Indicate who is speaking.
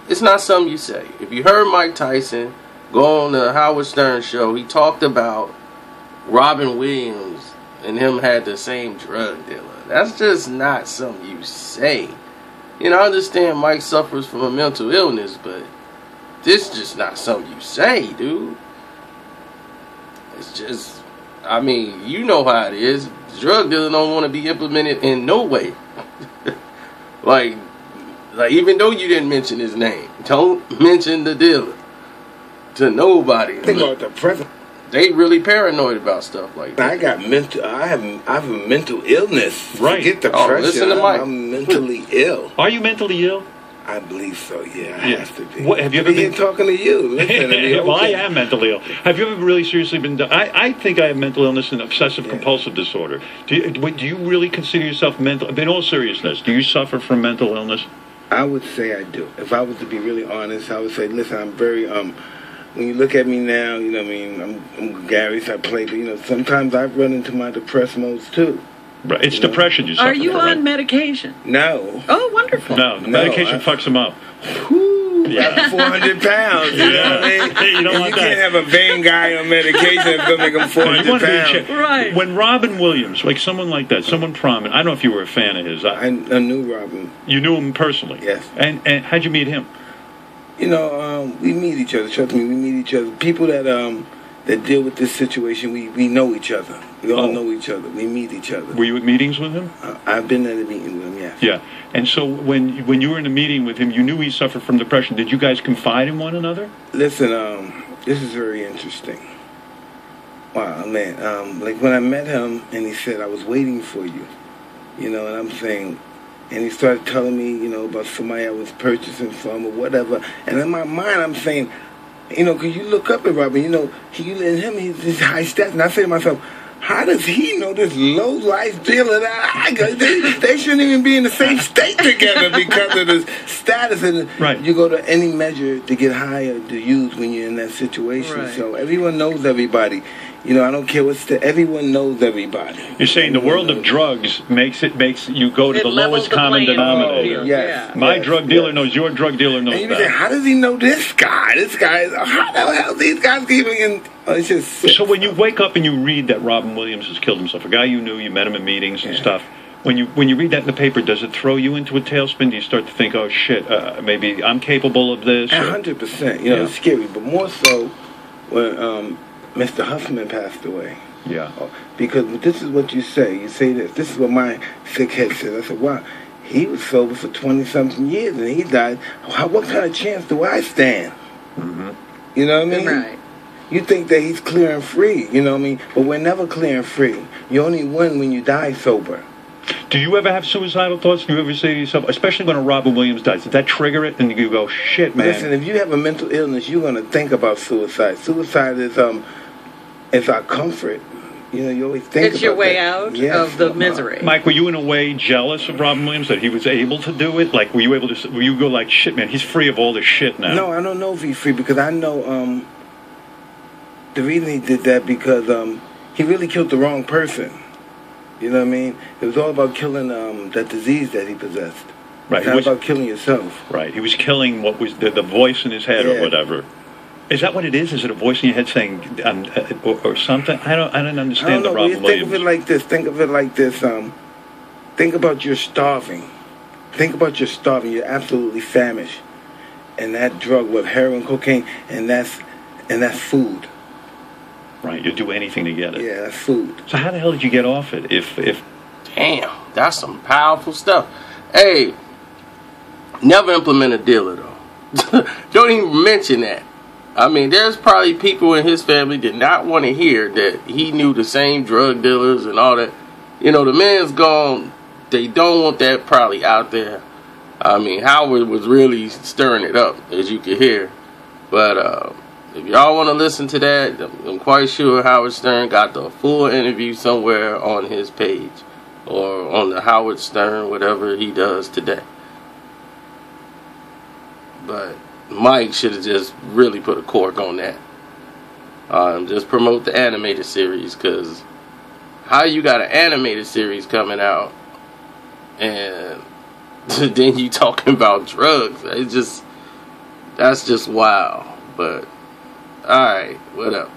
Speaker 1: It's not something you say. If you heard Mike Tyson go on the Howard Stern show, he talked about Robin Williams and him had the same drug dealer. That's just not something you say. You know, I understand Mike suffers from a mental illness, but this is just not something you say, dude. It's just, I mean, you know how it is. Drug dealer don't want to be implemented in no way. Like even though you didn't mention his name, don't mention the dealer to nobody.
Speaker 2: Think about the president.
Speaker 1: They really paranoid about stuff like that.
Speaker 2: I have a mental illness.
Speaker 3: Right.
Speaker 2: Forget the pressure.
Speaker 1: Listen to Mike.
Speaker 2: I'm mentally ill.
Speaker 3: Are you mentally ill?
Speaker 2: I believe so. Yeah, I have to be.
Speaker 3: What, have you ever been
Speaker 2: talking to you? Listen to me.
Speaker 3: Well, I am mentally ill. Have you ever really seriously been? I think I have mental illness and obsessive compulsive disorder. Do you really consider yourself mental? In all seriousness, do you suffer from mental illness?
Speaker 2: I would say I do. If I was to be really honest, I would say, listen, I'm very when you look at me now, you know what I mean, I'm garish, I play, but, you know, sometimes I've run into my depressed modes, too.
Speaker 3: Right. It's depression you suffer
Speaker 4: Are you
Speaker 3: from,
Speaker 4: on
Speaker 3: right?
Speaker 4: medication?
Speaker 2: No.
Speaker 4: Oh, wonderful.
Speaker 3: No, the medication fucks them up.
Speaker 2: Whoo, yeah. 400 pounds, you know what I mean?
Speaker 3: You don't want that.
Speaker 2: Can't have a vain guy on medication that's going to make him 400 pounds.
Speaker 4: Right.
Speaker 3: When Robin Williams, like someone like that, someone prominent, I don't know if you were a fan of his.
Speaker 2: I knew Robin.
Speaker 3: You knew him personally?
Speaker 2: Yes.
Speaker 3: And how'd you meet him?
Speaker 2: You know, we meet each other. Trust me, we meet each other. People that deal with this situation, we know each other. We all know each other. We meet each other.
Speaker 3: Were you at meetings with him?
Speaker 2: I've been at a meeting with him, yes.
Speaker 3: Yeah. And so when you were in a meeting with him, you knew he suffered from depression. Did you guys confide in one another?
Speaker 2: Listen, this is very interesting. Wow, man. Like when I met him and he said, I was waiting for you. You know, and I'm saying... And he started telling me, you know, about somebody I was purchasing from or whatever. And in my mind, I'm saying, you know, because you look up at Robin, you know, he's high stats. And I say to myself, how does he know this low-life dealer that I got? They shouldn't even be in the same state together because of the status. And
Speaker 3: right.
Speaker 2: You go to any measure to get higher to use when you're in that situation. Right. So everyone knows everybody. You know, I don't care everyone knows everybody.
Speaker 3: You're saying the world of drugs makes you go to the lowest common denominator.
Speaker 2: Yes.
Speaker 3: My drug dealer knows your drug dealer knows
Speaker 2: and
Speaker 3: that.
Speaker 2: Say, how does he know this guy? How the hell these guys even? It's just
Speaker 3: so when you wake up and you read that Robin Williams has killed himself, a guy you knew, you met him in meetings and stuff. When you read that in the paper, does it throw you into a tailspin? Do you start to think, oh shit, maybe I'm capable of this?
Speaker 2: 100%. You know, it's scary, but more so when Mr. Huffman passed away.
Speaker 3: Yeah.
Speaker 2: Because this is what you say. You say this. This is what my sick head said. I said, wow, he was sober for 20-something years and he died. What kind of chance do I stand?
Speaker 3: Mm-hmm.
Speaker 2: You know what I mean?
Speaker 4: Right.
Speaker 2: You think that he's clear and free, you know what I mean? But we're never clear and free. You only win when you die sober.
Speaker 3: Do you ever have suicidal thoughts? Do you ever say to yourself, especially when a Robin Williams dies, did that trigger it? And you go, shit, man.
Speaker 2: Listen, if you have a mental illness, you're going to think about suicide. Suicide is our comfort. You know, you always think about
Speaker 4: it's your way
Speaker 2: that.
Speaker 4: out of the misery.
Speaker 3: Mike, were you in a way jealous of Robin Williams that he was able to do it? Like, were you go like, shit, man, he's free of all this shit now?
Speaker 2: No, I don't know if he's free because I know the reason he did that because he really killed the wrong person. You know what I mean? It was all about killing that disease that he possessed.
Speaker 3: Right.
Speaker 2: It's not about killing yourself.
Speaker 3: Right. He was killing what was the voice in his head or whatever. Is that what it is? Is it a voice in your head saying or something? I don't understand the Robin Williams.
Speaker 2: Think of it like this. Think about you're starving. Think about you're starving. You're absolutely famished, and that drug with heroin, cocaine, and that's food.
Speaker 3: Right. You'll do anything to get it.
Speaker 2: Yeah, that's food.
Speaker 3: So how the hell did you get off it? If
Speaker 1: Damn, that's some powerful stuff. Hey, never implement a dealer though. Don't even mention that. I mean, there's probably people in his family did not want to hear that he knew the same drug dealers and all that. You know, the man's gone. They don't want that probably out there. I mean, Howard was really stirring it up, as you could hear. But if y'all want to listen to that, I'm quite sure Howard Stern got the full interview somewhere on his page or on the Howard Stern, whatever he does today. But Mike should have just really put a cork on that. Just promote the animated series, because how you got an animated series coming out and then you talking about drugs? It's just That's just wild. But, alright, what up?